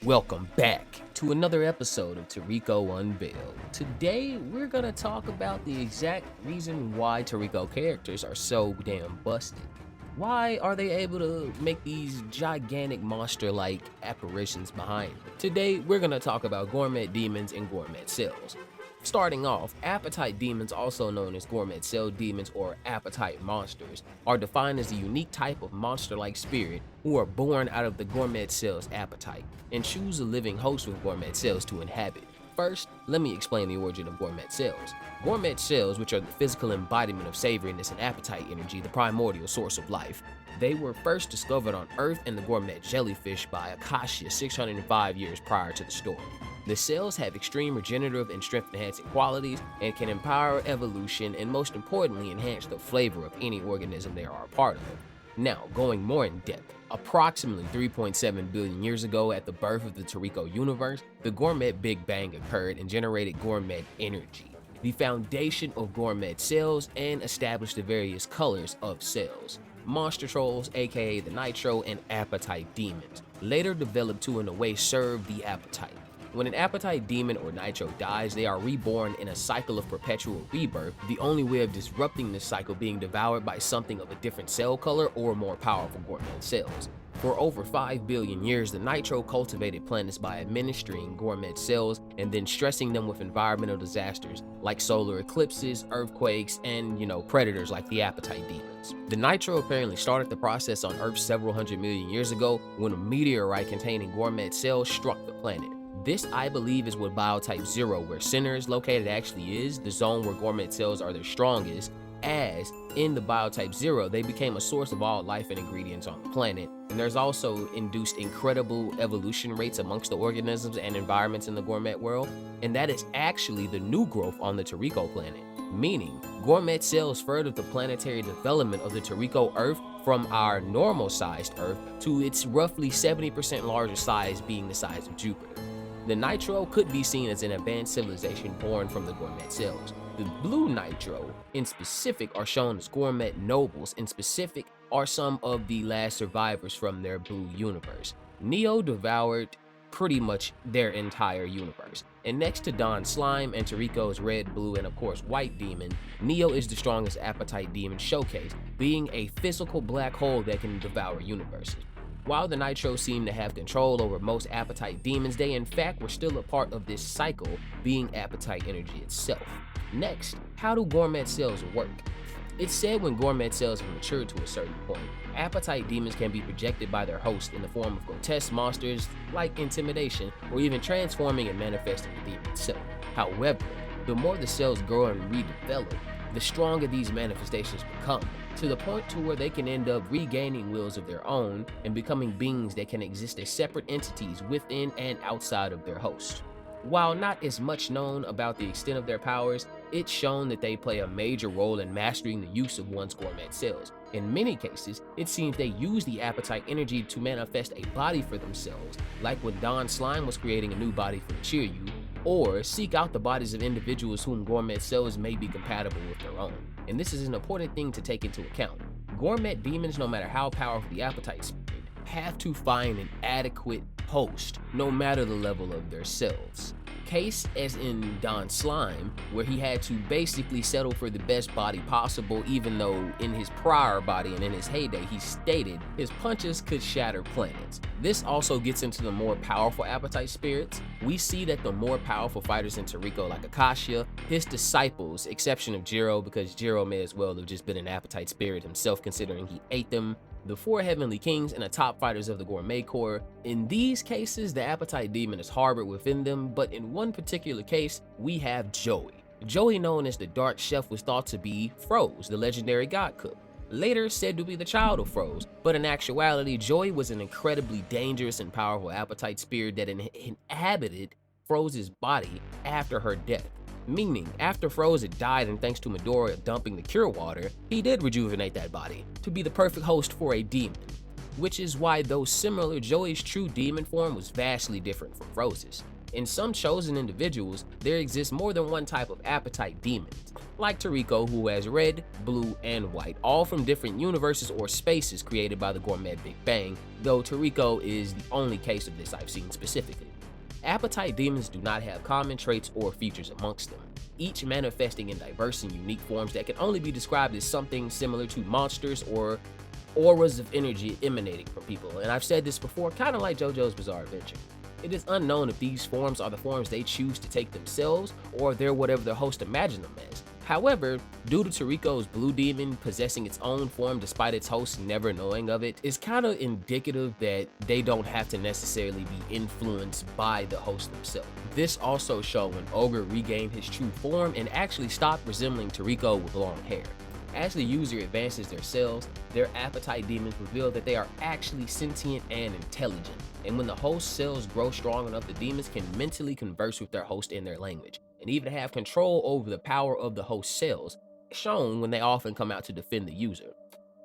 Welcome back to another episode of Toriko Unveiled. Today, we're gonna talk about the exact reason why Toriko characters are so damn busted. Why are they able to make these gigantic monster-like apparitions behind them? Today, we're gonna talk about gourmet demons and gourmet cells. Starting off, appetite demons, also known as gourmet cell demons or appetite monsters, are defined as a unique type of monster-like spirit who are born out of the gourmet cell's appetite and choose a living host with gourmet cells to inhabit. First, let me explain the origin of gourmet cells. Gourmet cells, which are the physical embodiment of savoriness and appetite energy, the primordial source of life, they were first discovered on Earth in the gourmet jellyfish by Acacia 605 years prior to the story. The cells have extreme regenerative and strength-enhancing qualities and can empower evolution and, most importantly, enhance the flavor of any organism they are a part of. Now, going more in depth, approximately 3.7 billion years ago at the birth of the Toriko universe, the gourmet Big Bang occurred and generated gourmet energy, the foundation of gourmet cells, and established the various colors of cells. Monster trolls, aka the Nitro, and appetite demons, later developed to in a way serve the appetite. When an appetite demon or Nitro dies, they are reborn in a cycle of perpetual rebirth, the only way of disrupting this cycle being devoured by something of a different cell color or more powerful gourmet cells. For over 5 billion years, the Nitro cultivated planets by administering gourmet cells and then stressing them with environmental disasters like solar eclipses, earthquakes, and, predators like the appetite demons. The Nitro apparently started the process on Earth several hundred million years ago when a meteorite containing gourmet cells struck the planet. This, I believe, is what Biotype 0, where center is located, actually is, the zone where gourmet cells are their strongest, as in the Biotype 0, they became a source of all life and ingredients on the planet. And there's also induced incredible evolution rates amongst the organisms and environments in the gourmet world, and that is actually the new growth on the Toriko planet, meaning gourmet cells furthered the planetary development of the Toriko Earth from our normal-sized Earth to its roughly 70% larger size being the size of Jupiter. The Nitro could be seen as an advanced civilization born from the gourmet cells. The blue Nitro, in specific, are shown as gourmet nobles. In specific, are some of the last survivors from their blue universe. Neo devoured pretty much their entire universe. And next to Don Slime and Toriko's red, blue, and of course white demon, Neo is the strongest appetite demon showcased, being a physical black hole that can devour universes. While the Nitro seem to have control over most appetite demons, they in fact were still a part of this cycle, being appetite energy itself. Next, how do gourmet cells work? It's said when gourmet cells have matured to a certain point, appetite demons can be projected by their host in the form of grotesque monsters like intimidation, or even transforming and manifesting the demon itself. However, the more the cells grow and redevelop, the stronger these manifestations become, to the point to where they can end up regaining wills of their own and becoming beings that can exist as separate entities within and outside of their host. While not as much known about the extent of their powers, it's shown that they play a major role in mastering the use of one's gourmet cells. In many cases, it seems they use the appetite energy to manifest a body for themselves, like when Don Slime was creating a new body for Chiryu, or seek out the bodies of individuals whom gourmet cells may be compatible with their own. And this is an important thing to take into account. Gourmet demons, no matter how powerful the appetite spirit, have to find an adequate host, no matter the level of their cells. Case as in Don Slime, where he had to basically settle for the best body possible, even though in his prior body and in his heyday he stated his punches could shatter planets. This also gets into the more powerful appetite spirits. We see that the more powerful fighters in Toriko, like Acacia, his disciples, exception of Jiro, because Jiro may as well have just been an appetite spirit himself considering he ate them, the 4 heavenly kings, and the top fighters of the gourmet core. In these cases, the appetite demon is harbored within them, but in one particular case, we have Joey. Joey, known as the Dark Chef, was thought to be Froze, the legendary god cook, later said to be the child of Froze, but in actuality, Joey was an incredibly dangerous and powerful appetite spirit that inhabited Froze's body after her death. Meaning, after Froze had died and thanks to Midoriya dumping the cure water, he did rejuvenate that body to be the perfect host for a demon. Which is why, though similar, Joey's true demon form was vastly different from Froze's. In some chosen individuals, there exists more than one type of appetite demons, like Toriko, who has red, blue, and white, all from different universes or spaces created by the Gourmet Big Bang, though Toriko is the only case of this I've seen specifically. Appetite demons do not have common traits or features amongst them, each manifesting in diverse and unique forms that can only be described as something similar to monsters or auras of energy emanating from people. And I've said this before, kind of like JoJo's Bizarre Adventure. It is unknown if these forms are the forms they choose to take themselves, or they're whatever their host imagined them as. However, due to Toriko's blue demon possessing its own form despite its host never knowing of it, is kind of indicative that they don't have to necessarily be influenced by the host themselves. This also showed when Ogre regained his true form and actually stopped resembling Toriko with long hair. As the user advances their cells, their appetite demons reveal that they are actually sentient and intelligent, and when the host cells grow strong enough, the demons can mentally converse with their host in their language, and even have control over the power of the host cells, shown when they often come out to defend the user.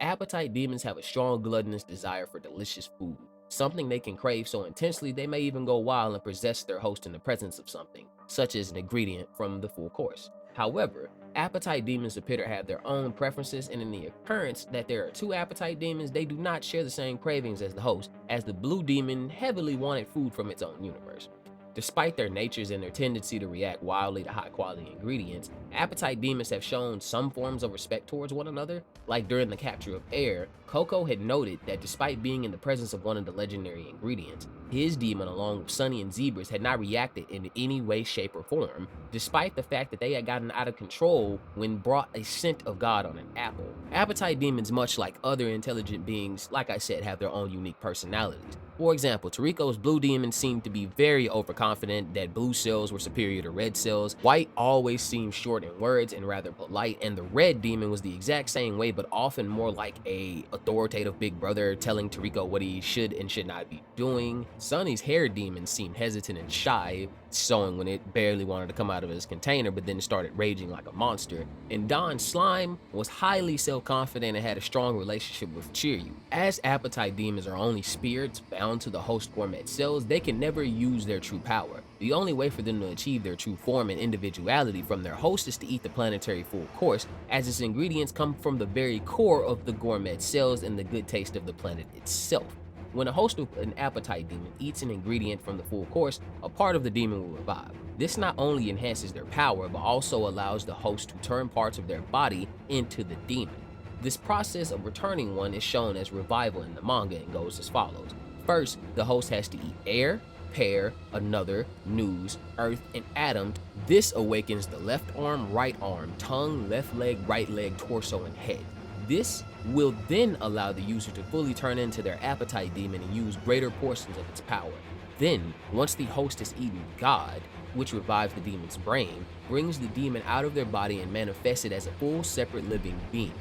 Appetite demons have a strong gluttonous desire for delicious food, something they can crave so intensely they may even go wild and possess their host in the presence of something, such as an ingredient from the full course. However, appetite demons appear to have their own preferences, and in the occurrence that there are two appetite demons, they do not share the same cravings as the host, as the blue demon heavily wanted food from its own universe. Despite their natures and their tendency to react wildly to high-quality ingredients, appetite demons have shown some forms of respect towards one another. Like during the capture of Air, Coco had noted that despite being in the presence of one of the legendary ingredients, his demon along with Sunny and Zebra's had not reacted in any way, shape, or form, despite the fact that they had gotten out of control when brought a scent of God on an apple. Appetite demons, much like other intelligent beings, like I said, have their own unique personalities. For example, Toriko's blue demon seemed to be very overconfident that blue cells were superior to red cells. White always seemed short in words and rather polite, and the red demon was the exact same way, but often more like a authoritative big brother telling Toriko what he should and should not be doing. Sunny's hair demon seemed hesitant and shy, showing when it barely wanted to come out of his container but then started raging like a monster. And Don's slime was highly self-confident and had a strong relationship with Chiryu. As appetite demons are only spirits bound to the host Gourmet Cells, they can never use their true power. The only way for them to achieve their true form and individuality from their host is to eat the Planetary full course, as its ingredients come from the very core of the Gourmet Cells and the good taste of the planet itself. When a host of an appetite demon eats an ingredient from the full course, a part of the demon will revive. This not only enhances their power, but also allows the host to turn parts of their body into the demon. This process of returning one is shown as revival in the manga and goes as follows. First, the host has to eat air, pear, another, news, earth, and atom. This awakens the left arm, right arm, tongue, left leg, right leg, torso, and head. This will then allow the user to fully turn into their appetite demon and use greater portions of its power. Then, once the host has eaten God, which revives the demon's brain, brings the demon out of their body and manifests it as a full separate living being.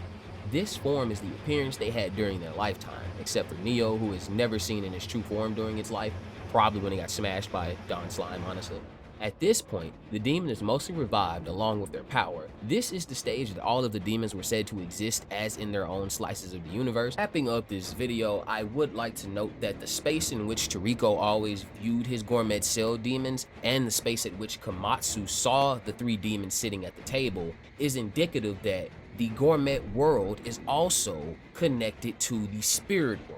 This form is the appearance they had during their lifetime, except for Neo, who is never seen in his true form during his life, probably when he got smashed by Don Slime, honestly. At this point, the demon is mostly revived along with their power. This is the stage that all of the demons were said to exist as in their own slices of the universe. Wrapping up this video, I would like to note that the space in which Toriko always viewed his Gourmet Cell demons and the space at which Komatsu saw the three demons sitting at the table is indicative that the Gourmet world is also connected to the spirit world,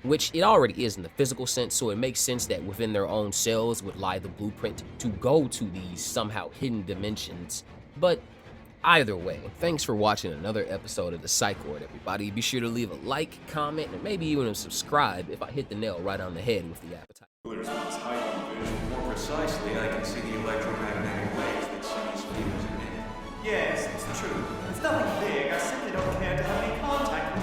which it already is in the physical sense, so it makes sense that within their own cells would lie the blueprint to go to these somehow hidden dimensions. But either way, thanks for watching another episode of the Psychoid, everybody. Be sure to leave a like, comment, and maybe even subscribe if I hit the nail right on the head with the appetite. More precisely, I can see the electromagnetic waves that Sunny's fingers emit. Yes, it's true. It's nothing big. I simply don't care to have any contact with